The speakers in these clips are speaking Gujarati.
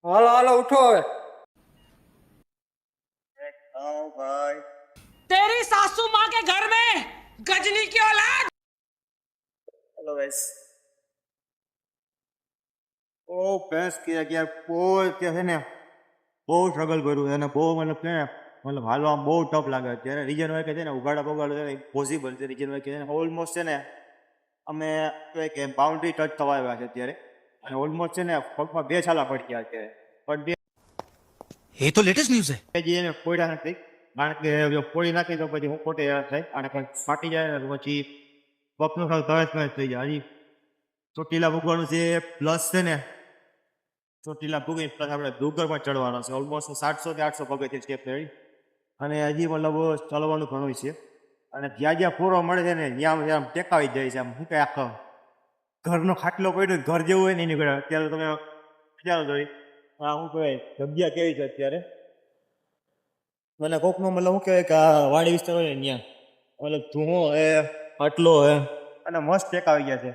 હાલો હાલો ઉઠો હવે। आओ भाई। तेरी सासू माँ के घर में गजनी की औलाद। Hello guys. ओ भैंस की यार बहुत क्या है ने બહુ સ્ટ્રગલ કર્યું છે અને બહુ મતલબ છે ને મતલબ હાલવા બહુ ટફ લાગે ત્યારે રીજન હોય કે છે ને ઉગાડા પગાડો છે ને પોસિબલ છે રીજન હોય કે છે ને ઓલમોસ્ટ છે ને અમે કહેવાય કે બાઉન્ડ્રી ટચ થવા આવ્યા છે અત્યારે અને ઓલમોસ્ટ છે ને પગમાં બે છાલા પડી ગયા અત્યારે પણ બે ये तो लेटेस्ट न्यूज है। જે એને ફોડ્યા નથી કારણ કે જો ફોડી નાખી તો પછી હું ખોટે થાય અને કંઈક ફાટી જાય ને તો પછી પગનું સાવ તરત થઈ જાય હજી ચોટીલા મૂકવાનું છે પ્લસ છે ને ચોટીલા પૂગી પ્લસ આપણે ડુંગર પણ ચડવાનો છે ઓલમોસ્ટ 700 કે 800 પગથિયે સ્ટેપ રેડી અને હજી મતલબ ચાલવાનું ઘણું છે અને જ્યાં જ્યાં ફોરો મળે છે ને ત્યાં આમ ટેકાવી જાય છે આમ શું કહે આખો ઘરનો ખાટલો પડ્યો ઘર જેવું હોય ને એની ઘરે અત્યારે તમે વિચારો તો આ શું કહેવાય જગ્યા કેવી છે અત્યારે મને કોકનો મતલબ શું કહેવાય કે આ વાડી વિસ્તાર હોય ને ત્યાં મતલબ ધુઓ હે ખાટલો હે અને મસ્ત ટેકાવી ગયા છે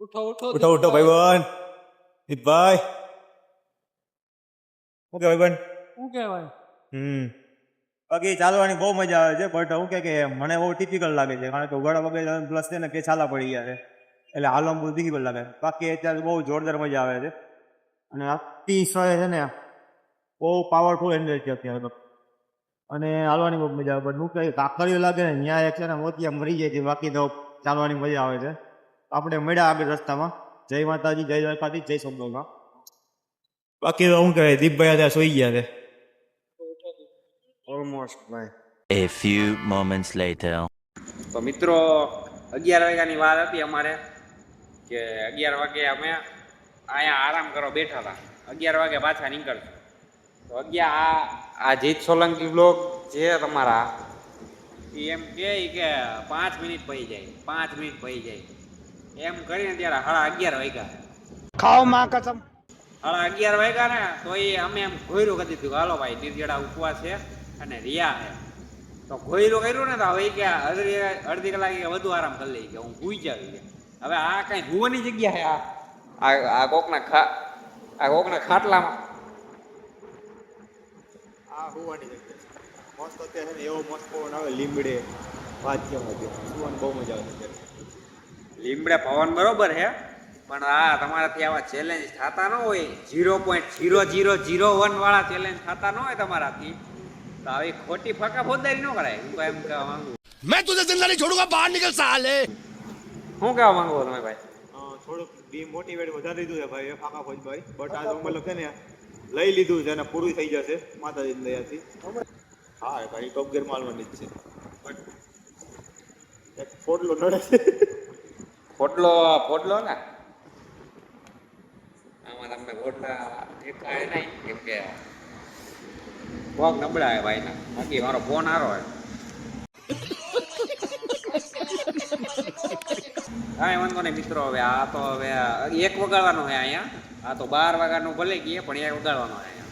ઉઠો ઉઠો ઉઠો ઉઠો ભાઈબંધ ભાઈ શું કે ભાઈબંધ શું કહેવાય? બાકી ચાલવાની બહુ મજા આવે છે બટ શું કે મને બહુ ટિપિકલ લાગે છે કારણ કે ઉગાડા વગર પ્લસ છે ને કે છાલા પડી ગયા છે એટલે હાલવામાં બહુ ડિફિકલ્ટ લાગે બાકી અત્યારે બહુ જોરદાર મજા આવે છે અને આખી સહે છે ને બહુ પાવરફુલ એનર્જી છે અત્યારે તો અને હાલવાની બહુ મજા આવે બટ શું કહે કાકરીઓ લાગે ને ત્યાં એક છે ને મોતિયા મરી જાય છે બાકી તો ચાલવાની મજા આવે છે આપણે મળ્યા આગળ રસ્તામાં જય માતાજી જય દ્વારકાધીશ જય સોમનાથ બાકી તો શું કહેવાય દીપભાઈ ત્યાં સોઈ ગયા છે ઓલમોસ્ટ ભાઈ A few moments later. તો મિત્રો 11 વાગ્યાની વાત હતી અમારે કે 11 વાગે અમે અહીંયા આરામ કરવા બેઠા હતા 11 વાગે પાછા નીકળશું તો આ જીત સોલંકી બ્લોગ છે તમારા એ એમ કહે કે 5 મિનિટ પડી જાય 5 મિનિટ પડી જાય એમ કરીને ત્યારે 11:30 વાગ્યા ખાઓ માં કસમ। 11:30 વાગ્યા ને તો એ અમે એમ ઘોયરું કરી દીધું હાલો ભાઈ નિર્જળા ઉપવાસ છે અને રિયા છે તો ઘોયરું કર્યું ને તો હવે કે અડધી કલાકે વધુ આરામ કરી લઈ કે હું ભૂઈ જાવી કે હવે આ કઈ હુવાની જગ્યા છે આ કોકના ખાટલામાં આ હોવાની જગ્યા મસ્ત અત્યારે છે ને એવો મસ્ત પવન આવે લીમડે વાત કેમ હતી સુવાની બહુ મજા આવે છે લીમડે પવન બરોબર છે પણ આ તમારાથી આવા ચેલેન્જ થતા ન હોય 0.0001 વાળા ચેલેન્જ થતા ન હોય તમારાથી તો આવી ખોટી ફાકા ફોજદારી ન કરાય હું એમ કહેવા માંગુ मैं तुझे जिंदा नहीं छोड़ूंगा, बाहर निकल साले। શું કહેવા માંગુ તમે ભાઈ થોડુંક ડીમોટિવેટ વધારી દીધું છે ભાઈ એ ફાકા ફોજભાઈ બટ આ તો મતલબ છે ને લઈ લીધું છે અને પૂરું થઈ જશે માતાજીની દયાથી હા ભાઈ ટોપ ગેર માલવાની જ છે બટ એક ફોડલો નડે છે ફોડલો ને આમાં તમને ફોડલા દેખાય નહીં કેમ કે પગ નબળા હે ભાઈના બાકી મારો ફોન હારો હે કાંઈ વાંધો નહીં મિત્રો હવે આ તો હવે 1 વગાડવાનો છે અહીંયા આ તો 12 વાગ્યાનું ભલે કહીએ પણ 1 વગાડવાનો છે અહીંયા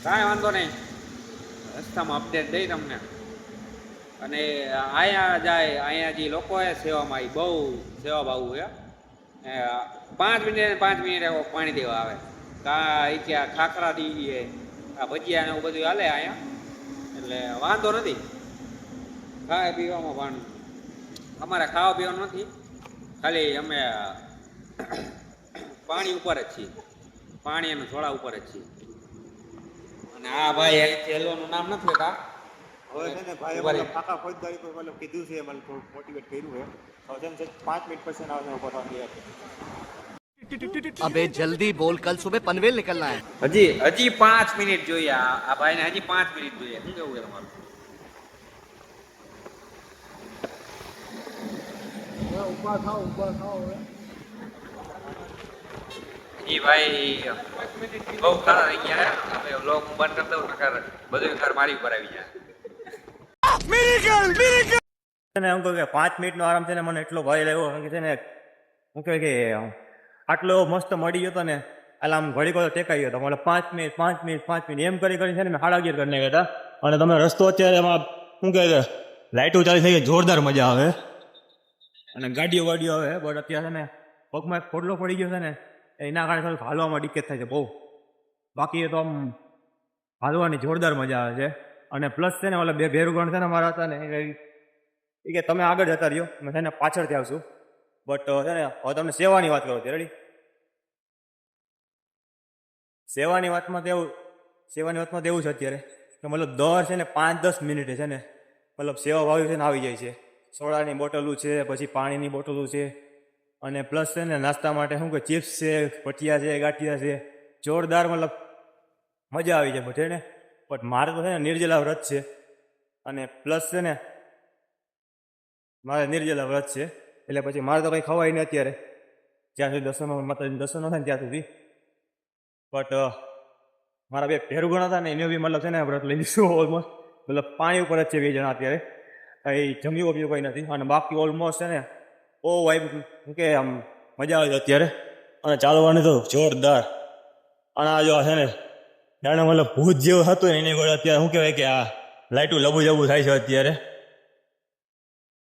કાંઈ વાંધો નહીં રસ્તામાં અપડેટ દઈ તમને અને અહીંયા જે લોકો છે સેવામાં એ બહુ સેવા ભાવું છે 5 મિનિટ પાણી દેવા આવે કાંઈ કે ખાખરા દઈએ આ ભજીયા ને એવું બધું હાલે અહીંયા એટલે વાંધો નથી ખાવા પીવામાં પણ અમારે ખાવા પીવાનું નથી ખાલી અમે પાણી ઉપર જ છીએ પાણી અને ઝોડા ઉપર જ છીએ અને આ ભાઈ અહીંથી હેલવાનું નામ નથી લેતા હવે છે ને ભાઈ મતલબ ફાકા ફોજદારી પર મતલબ કીધું છે મતલબ થોડું મોટિવેટ કર્યું છે તો છે 5 મિનિટ પછી આવશે ઉપર તૈયાર अबे जल्दी बोल, कल सुबह पनवेल निकलना है। હજી 5 મિનિટ જોઈએ આ ભાઈને હજી 5 મિનિટ જોઈએ શું કેવું છે તમારું ઉભા થાઓ હવે। જી ભાઈ બહુ ખરા રહી ગયા હવે લોક બંધ કરી દઉં નકર બધું ઘર મારી ઉપર આવી જાય ને એમ કહું કે 5 મિનિટનો આરામ છે ને મને એટલો ભય લાગ્યો કારણ કે છે ને હું કહે કે આટલો મસ્ત મળી ગયો હતો ને એટલે આમ ઘડીક વાર ટેકાઈ ગયો હતો મને 5 મિનિટ એમ કરી છે ને 11:30 કરી નાખ્યા હતા અને તમે રસ્તો અત્યારે એમાં શું કહે છે લાઇટો ચાલી થઈ ગઈ જોરદાર મજા આવે અને ગાડીઓ આવે બટ અત્યારે છે ને પગમાં એક ફોડલો પડી ગયો છે ને એના કારણે થોડુંક હાલવામાં દિક્કત થાય છે બહુ. બાકી તો આમ હાલવાની જોરદાર મજા આવે છે. અને પ્લસ છે ને ઓલા બે ભેરુગણ છે ને મારા હતા ને એ કે તમે આગળ જતા રહ્યો, મેં છે ને પાછળથી આવશું. બટ છે ને હવે તમને સેવાની વાત કરો છો, રેડી? સેવાની વાતમાં તો એવું છે અત્યારે કે મતલબ દર છે ને 5-10 મિનિટે છે ને મતલબ સેવા ભાવી છે ને આવી જાય છે. સોડાની બોટલું છે, પછી પાણીની બોટલું છે, અને પ્લસ છે ને નાસ્તા માટે શું કે ચિપ્સ છે, ભજીયા છે, ગાંઠિયા છે, જોરદાર મતલબ મજા આવી જાય બધે ને. બટ મારે તો છે ને નિર્જલા વ્રત છે, અને પ્લસ છે ને મારે નિર્જલા વ્રત છે એટલે પછી મારે તો કંઈ ખવાય નહીં અત્યારે જ્યાં સુધી માતાજીનું દર્શન ન થાય ને ત્યાં સુધી. બટ મારા બે ભેરુગણ હતા ને એને બી મતલબ છે ને વ્રત લઈ લીધું ઓલમોસ્ટ. મતલબ પાણી ઉપર જ છે 2 જણા અત્યારે, કંઈ જમ્યું વમ્યું કંઈ નથી. અને બાકી ઓલમોસ્ટ છે ને ઓ વાઈબ કે આમ મજા આવે છે અત્યારે. અને ચાલવાની તો જોરદાર. અને આ જો છે ને જાણે મતલબ ભૂત જેવું હતું ને એની જોડે અત્યારે શું કહેવાય કે આ લાઇટું લબુ જબુ થાય છે અત્યારે.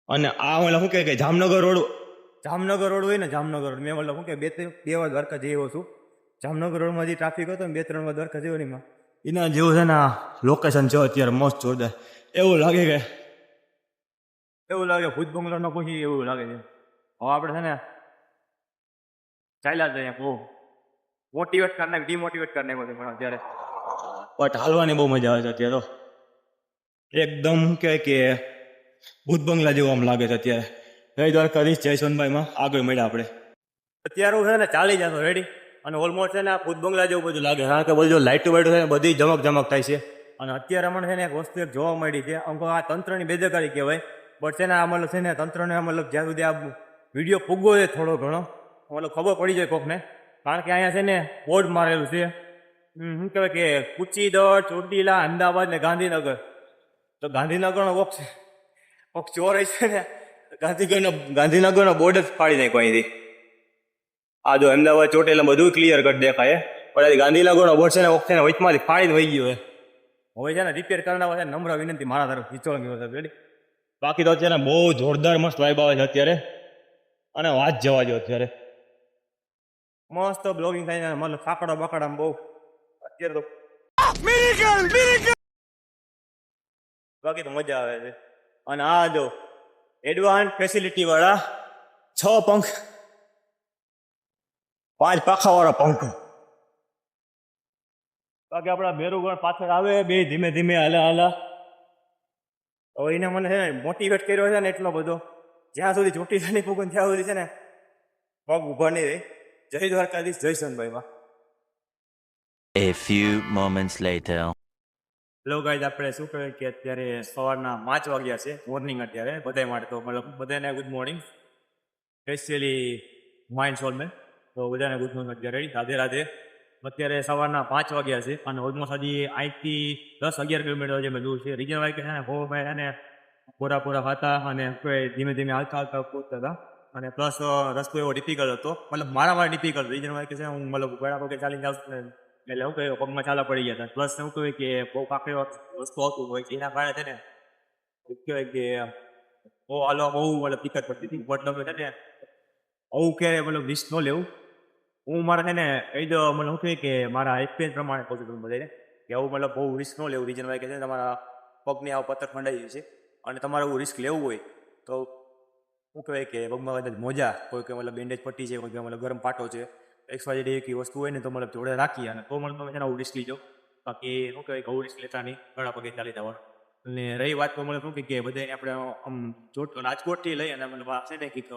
અને આ મતલબ શું કહેવાય કે જામનગર રોડ હોય ને, જામનગર રોડ મેં મતલબ શું કે 2 વાર દ્વારકા જઈ આવ્યો છું. જામનગર રોડમાં જે ટ્રાફિક હતો ને 2-3 વાર દ્વારકા જેવો નહીં, એના જેવું છે ને આ લોકેશન છે અત્યારે મસ્ત જોરદાર. એવું લાગે ભૂત બંગલાનો પછી એવું લાગે છે. હવે આપણે છે ને ચાલ્યા જઈએ, બહુ મોટિવેટ કરી નાખ, ડિમોટિવેટ કરી નાખ્યો છે પણ અત્યારે. બટ હાલવાની બહુ મજા આવે છે અત્યારે. તો એકદમ કહેવાય કે ભૂત બંગલા જેવું આમ લાગે છે અત્યારે. જય દ્વારકાધીશ, જય સોનભાઈમાં આગળ મળ્યા આપણે. અત્યારે હું છે ને ચાલી જતો રેડી. અને ઓલમોસ્ટ છે ને આ ભૂત બંગલા જેવું બધું લાગે, કારણ કે બધું લાઇટો વાઇટો છે ને બધી જમક થાય છે. અને અત્યારે મને છે ને એક વસ્તુ એક જોવા મળી છે, આમ આ તંત્રની બેદરકારી કહેવાય. બટ છે ને આ મતલબ છે ને તંત્રને મતલબ જ્યાં સુધી આ વિડીયો ફૂગવો છે થોડો ઘણો મતલબ ખબર પડી જાય કોકને, કારણ કે અહીંયા છે ને બોર્ડ મારેલું છે શું કહેવાય કે કુચીદળ, ચોટીલા, અમદાવાદ ને ગાંધીનગર. તો ગાંધીનગરનો કોક ચોર છે ને ગાંધીનગરનો બોર્ડ જ ફાડી નાખ્યો અહીંથી. આ જો અમદાવાદ, ચોટીલા બધું ક્લિયર કટ દેખાય, પણ ગાંધીનગરનો બોર્ડ છે ને વખતે વચમાંથી ફાડીને વહી ગયો છે. હવે છે ને રિપેર કરનાર છે, નમ્ર વિનંતી મારા તરફથી ચોળંગી છે રેડી. બાકી તો અત્યારે બહુ જોરદાર મસ્ત વાઇબ આવે છે અત્યારે. અને વાત જવા જો અત્યારે મસ્ત બ્લોગિંગ થાય છે, મતલબ સાકડા બકડા બહુ અત્યારે તો બાકી તો મજા આવે છે. અને આ જો એડવાન્સ ફેસિલિટી વાળા 6 પંખ, 5 પાખા વાળા પંખ. બાકી આપણા ભેરુગણ પાછળ આવે, બે ધીમે ધીમે હાલા. હવે એને મને છે ને મોટિવેટ કર્યો છે ને એટલો બધો, જ્યાં સુધી ચોટીલા નહીં પૂગન ત્યાં સુધી છે ને પગ ઊભા નહીં રહી. જય દ્વારકાધીશ, જય સોનભાઈમાં. A few moments later. Hello guys, આપણે શું કહેવાય કે અત્યારે સવારના 5 વાગ્યા છે, મોર્નિંગ અત્યારે બધા માટે. તો મતલબ બધાને ગુડ મોર્નિંગ, સ્પેશિયલી માઇન્ડ સોલમેન. તો બધાને ગુડ મોર્નિંગ અત્યારે રેડી. રાધે રાધે. અત્યારે સવારના 5 વાગ્યા છે અને ઓલમોસ્ટ હજી અહીંથી 10-11 કિલોમીટર જે મેં દૂર છે. રીજન વાઇઝ છે ને ભાઈ એને પૂરા ખાતા અને ધીમે ધીમે હાલતા પહોંચતા હતા. અને પ્લસ રસ્તો એવો ડિફિકલ્ટ હતો, મતલબ મારા ડિફિકલ્ટ. રીજન વાઇઝ છે હું મતલબ ગળા પગે ચાલીને જાઉં એટલે શું કહ્યું પગમાં ચાલા પડી ગયા હતા. પ્લસ શું કહ્યું કે બહુ કાંકરી વસ્તુ આવતું હોય એના કારણે છે ને શું કહેવાય કે બહુ મતલબ દિક્કત પડતી હતી. મતલબ છે ને આવું ક્યારે મતલબ રિસ્ક ન લેવું. હું મારા છે ને કહી દો મને શું કહે કે મારા એક્સપિરિયન્સ પ્રમાણે કહું છું બધાને કે આવું મતલબ બહુ રિસ્ક ન લેવું. રીજન વાઇઝ કે છે તમારા પગની આવો પથ્થર ખંડાઈ જાય છે અને તમારે એવું રિસ્ક લેવું હોય તો શું કહેવાય કે પગમાં કદાચ મોજા, કોઈ કે મતલબ બેન્ડેજ પટ્ટી છે, કોઈ કે મતલબ ગરમ પાટો છે, XYZ એવી વસ્તુ હોય ને તો મતલબ જોડે રાખી અને તો મને તમે છે ને આવું રિસ્ક લીધો. બાકી શું કહેવાય કે આવું રિસ્ક લેતા નહીં, ઘણા પગે ચાલી જવાનું. અને રહી વાત તો મને શું કે બધાને આપણે આમ રાજકોટથી લઈ અને મતલબ છે ને કંઈક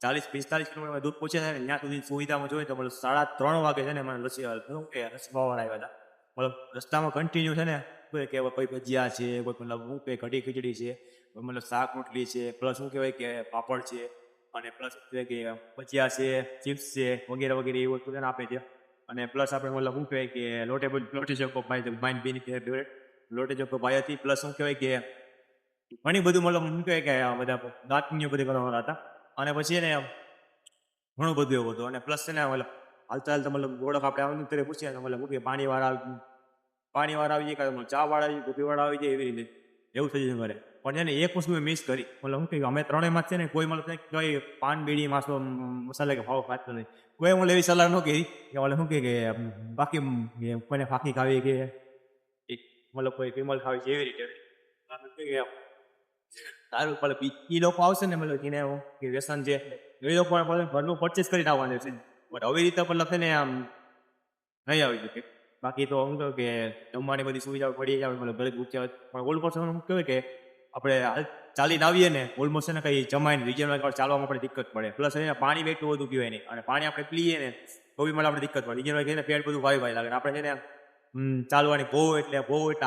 40-45 કિલોમીટર દૂર પહોંચે છે ને ત્યાં સુધી સુવિધામાં જોઈએ તો મતલબ 3:30 વાગે છે ને મને લસ્સી પાવાળા આવ્યા હતા. મતલબ રસ્તામાં કન્ટિન્યુ છે ને કે કોઈ ભજીયા છે, કોઈ મતલબ શું કે કઢી ખીચડી છે, મતલબ શાક રોટલી છે, પ્લસ શું કહેવાય કે પાપડ છે, અને પ્લસ શું કહેવાય કે ભજીયા છે, ચિપ્સ છે વગેરે એ વસ્તુ તેને આપે છે. અને પ્લસ આપણે મતલબ શું કહેવાય કે લોટી ચોકો ભાઈ માઇન્ડ બેની ફેવરેટ લોટી ચોકો ભાઈ હતી. પ્લસ શું કહેવાય કે ઘણી બધું મતલબ શું કહેવાય કે બધા દાંતની બધી કરવાના હતા. અને પછી એને ઘણું બધું એવું હતું. અને પ્લસ છે ને મતલબ હાલતા મતલબ ઓળખ આપણે આવતી ત્યારે પૂછીએ મતલબ કે પાણીવાળા આવી જાય, કાં ચા વાળા આવી, કોફી વાળા આવી જાય એવી રીતે. એવું સજેશન કરે. પણ છે ને એક વસ્તુ મેં મિસ કરી, મતલબ શું કે અમે ત્રણેયમાં છે ને કોઈ મતલબ કઈ પાન બીડી માસો મસાલા કે ભાવ ખાતો નહીં. કોઈ મને એવી સલાહ ન કરી કે મને શું કે બાકી કોઈને ફાંકી ખાવી કે મતલબ કોઈ વિમલ ખાવી છે એવી રીતે. સારું મતલબ એ લોકો આવશે ને મતલબ એને કે વ્યસન છે એ લોકો ઘરનું પરચેસ કરીને આવવાનું છે. બટ આવી રીતે મતલબ છે ને આમ નહીં આવી શકે. બાકી તો હું કહું કે જમવાની બધી સુવિધાઓ પડી જાય મતલબ ઘરે પૂછ્યા પણ ઓલમોસ્ટ શું કહેવાય કે આપણે ચાલીને આવીએ ને ઓલમોસ્ટ છે ને કંઈ જમાઈને રિજનમાં ચાલવામાં આપણે દિક્કત પડે. પ્લસ અહીંયા પાણી એટલું બધું પીવાય નહીં અને પાણી આપણે પીએ ને તો બી મને આપણે દિક્કત પડે. રિજનમાં કહીને પેટ બધું વાય લાગે આપણે છે ને ચાલવાની બહુ એટલે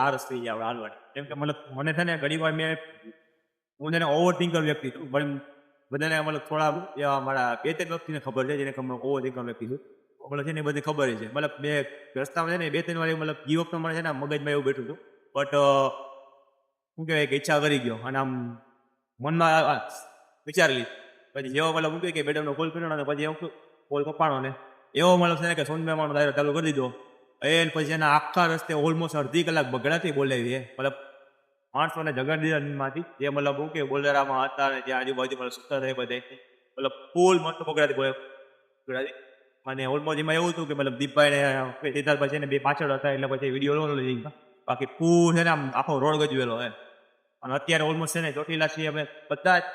આળસ થઈ જાય આપણે હાલવાની. કેમ કે મતલબ મને છે ને ઘણી વાર હું છે ને ઓવર થિંકર વ્યક્તિ છું. પણ બધાને મતલબ થોડા એવા મારા 2-3 વ્યક્તિને ખબર છે જેને ઓવર થિંકર વ્યક્તિ છું. મતલબ છે ને એ બધી ખબર છે. મતલબ બે રસ્તામાં છે ને 2-3 વાર મતલબ ગીવ અપ તો મને છે ને મગજમાં એવું બેઠું હતું. બટ શું કહેવાય કે ઈચ્છા કરી ગયો અને આમ મનમાં વિચારી લીધું. પછી જેવો મતલબ શું કે મેડમનો કોલ કર્યો ને પછી એવું કોલ કપાણો ને એવો મતલબ છે ને કે સોનમેવાનો દાયરો ચાલુ કરી દીધો. એને પછી એના આખા રસ્તે ઓલમોસ્ટ અડધી કલાક બગડાથી બોલાવી મતલબ માણસોને જગાડી દીધામાંથી જે મતલબ શું કે બોલેરામાં હતા ને જ્યાં આજુબાજુ મતલબ સુતા થાય બધે મતલબ ફૂલ મસ્ત બગડાતી. અને ઓલમોસ્ટ એમાં એવું હતું કે મતલબ દીપભાઈ ને સિદ્ધાર્થભાઈ છે ને બે પાછળ હતા એટલે પછી વિડીયો લો લઈ બાકી ફૂલ છે ને આમ આખો રોડ ગજવેલો એમ. અને અત્યારે ઓલમોસ્ટ છે ને ચોટીલા છીએ અમે બધા જ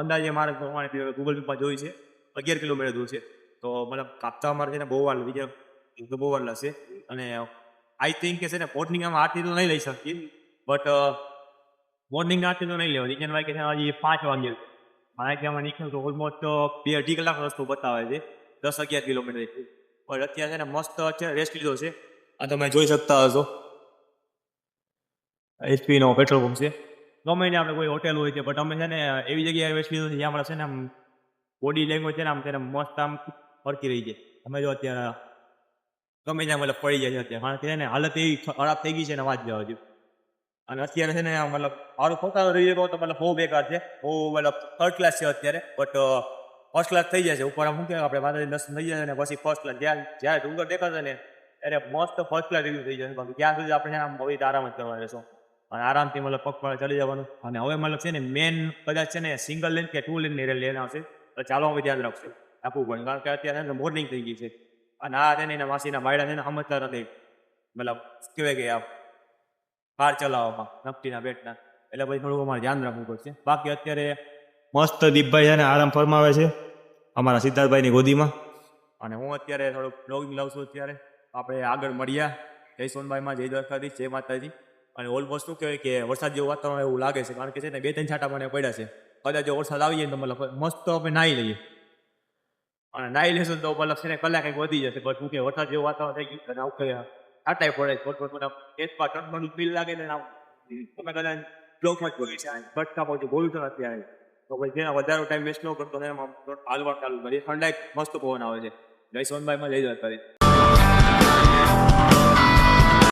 અંદાજે મારે પ્રમાણે ગૂગલ મેપમાં જોઈ છે 11 કિલોમીટર દૂર છે. તો મતલબ કાપતા અમારે છે ને બહુ વાર બીજા બહુ વાર લાગશે. અને આઈ થિંક કે છે ને મોર્નિંગમાં આરતી તો નહીં લઈ શકીએ બટ મોર્નિંગ આરતી તો નહીં લેવા. રીજન વાગે છે હજી 5 વાગે માહિતીમાં નીકળ્યું તો ઓલમોસ્ટ 2-2.5 કલાકનો રસ્તો બતાવે છે 10-11 કિલોમીટર. પણ અત્યારે છે ને મસ્ત અત્યારે રેસ્ટ લીધો છે. આ તમે જોઈ શકતા હશો HP નો પેટ્રોલ પંપ છે. ગમે ને આપણે કોઈ હોટેલ હોય છે બટ અમે છે ને એવી જગ્યાએ રેસ્ટ લીધો છે જ્યાં આપણે છે ને આમ બોડી લેંગ્વેજ છે ને આમ તેને મસ્ત આમ ફરતી રહી છે. તમે જો અત્યારે ગમે ત્યાં મતલબ પડી જાય છે અત્યારે કારણ કે છે ને હાલત એવી ખરાબ થઈ ગઈ છે ને વાત જવા દો. અને અત્યારે છે ને મતલબ મારું પોતાનું રહી તો મતલબ બહુ બેકાર છે. બહુ મતલબ 3rd ક્લાસ છે અત્યારે બટ ફર્સ્ટ ક્લાસ થઈ જાય છે. ઉપર આમ શું કહેવાય આપણે માતાજી દર્શન થઈ જાય ને પછી ફર્સ્ટ ક્લાસ જ્યારે ડુંગર દેખાશે ને ત્યારે મસ્ત ફર્સ્ટ ક્લાસ રિવ્યુ થઈ જશે. બાકી ત્યાં સુધી આપણે આમ હવે આરામ જ કરવા રહેશો અને આરામથી મતલબ પગપાળા ચડી જવાનું. અને હવે મતલબ છે ને મેન કદાચ છે ને સિંગલ લેન કે 2 લેનની લેન આવશે તો ચાલવામાં ધ્યાન રાખશે આપવું પડે કારણ કે અત્યારે મોર્નિંગ થઈ ગઈ છે. અને આ છે ને એના માસીના બાયડા છે ને સમજતા નથી મતલબ કહેવાય કે આ કાર ચલાવવામાં નકટીના બેટના એટલે પછી થોડુંક અમારે ધ્યાન રાખવું પડશે. બાકી અત્યારે મસ્ત દીપભાઈ છે ને આરામ ફરમાવે છે અમારા સિદ્ધાર્થભાઈની ગોદીમાં. અને હું અત્યારે થોડુંક બ્લોગિંગ લાવું છું. અત્યારે આપણે આગળ મળ્યા જય સોનભાઈમાં જય દ્વારકાધીશ જય માતાજી. અને ઓલમોસ્ટ શું કહેવાય કે વરસાદ જેવું વાતાવરણ એવું લાગે છે કારણ કે છે ને 2-3 છાંટા મને પડ્યા છે. કદાચ જો વરસાદ આવી જાય તો મતલબ મસ્ત આપણે નાહી લઈએ અને નાહી લેશું તો મતલબ છે ને કલાક કંઈક વધી જશે. બટ શું કે વરસાદ જેવું વાતાવરણ થઈ ગયું અને આવું છાંટાઈ પડે પોતપોતાના ખેતમાં ટનનું બિલ લાગે ને તમે કદાચ બ્લોકમાં જ બોલી છે બટકા પછી બોલું તો નથી આવે તો પછી તેના વધારે ટાઈમ વેસ્ટ ન કરતો એમાં હાલવા ચાલુ કરીએ. ઠંડાઈ મસ્ત પવન આવે છે. જય સોનભાઈમાં જઈ દ્વારકાધીશ.